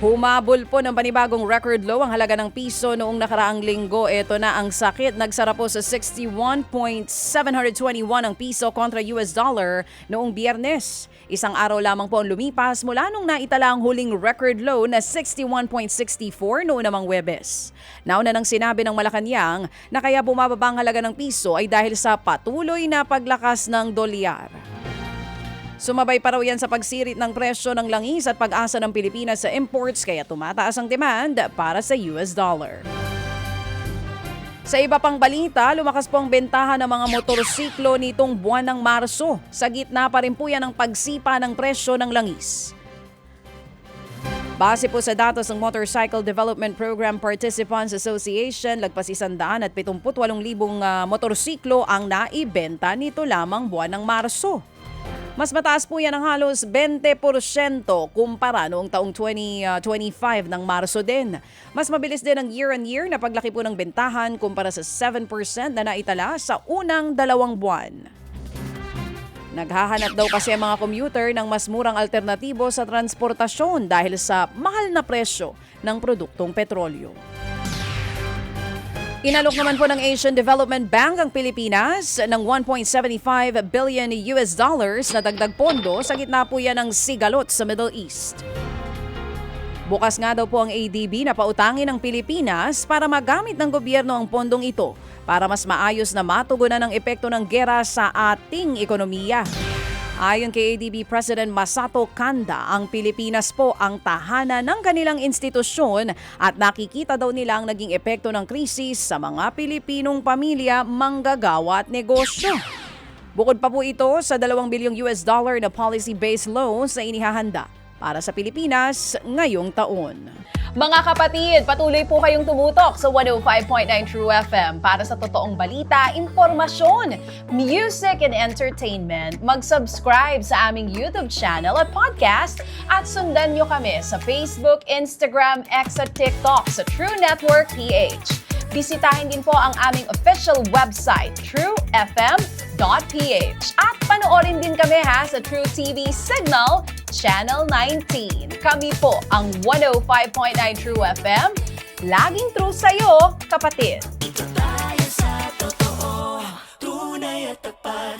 Humabol po ng panibagong record low ang halaga ng piso noong nakaraang linggo. Ito na ang sakit. Nagsara po sa 61.721 ang piso kontra US dollar noong Biyernes. Isang araw lamang po ang lumipas mula nung naitala ang huling record low na 61.64 noong namang Huwebes. Nauna nang sinabi ng Malacanang na kaya bumababa ang halaga ng piso ay dahil sa patuloy na paglakas ng dolyar. Sumabay pa raw yan sa pagsirit ng presyo ng langis at pag-asa ng Pilipinas sa imports kaya tumataas ang demand para sa US dollar. Sa iba pang balita, lumakas po ang bentahan ng mga motorsiklo nitong buwan ng Marso. Sa gitna pa rin po yan ang pagsipa ng presyo ng langis. Base po sa datos ng Motorcycle Development Program Participants Association, lagpas 178,000 motorsiklo ang naibenta nito lamang buwan ng Marso. Mas mataas po yan ng halos 20% kumpara noong taong 2025 ng Marso din. Mas mabilis din ang year-on-year na paglaki po ng bentahan kumpara sa 7% na naitala sa unang 2 buwan. Naghahanap daw kasi ang mga commuter ng mas murang alternatibo sa transportasyon dahil sa mahal na presyo ng produktong petrolyo. Inalok naman po ng Asian Development Bank ang Pilipinas ng 1.75 billion US dollars na dagdag pondo sa gitna po yan ng sigalot sa Middle East. Bukas nga daw po ang ADB na pautangin ng Pilipinas para magamit ng gobyerno ang pondong ito para mas maayos na matugunan ang epekto ng gera sa ating ekonomiya. Ayon kay ADB President Masato Kanda, ang Pilipinas po ang tahanan ng kanilang institusyon at nakikita daw nila ang naging epekto ng krisis sa mga Pilipinong pamilya, manggagawa at negosyo. Bukod pa po ito sa 2 bilyong US dollar na policy-based loans na inihahanda para sa Pilipinas ngayong taon. Mga kapatid, patuloy po kayong tumutok sa 105.9 True FM para sa totoong balita, impormasyon, music and entertainment. Mag-subscribe sa aming YouTube channel at podcast at sundan nyo kami sa Facebook, Instagram, X at TikTok sa True Network PH. Bisitahin din po ang aming official website, truefm.ph. At panoorin din kami sa True TV Signal, Channel 19. Kami po ang 105.9 True FM. Laging true sa'yo, kapatid.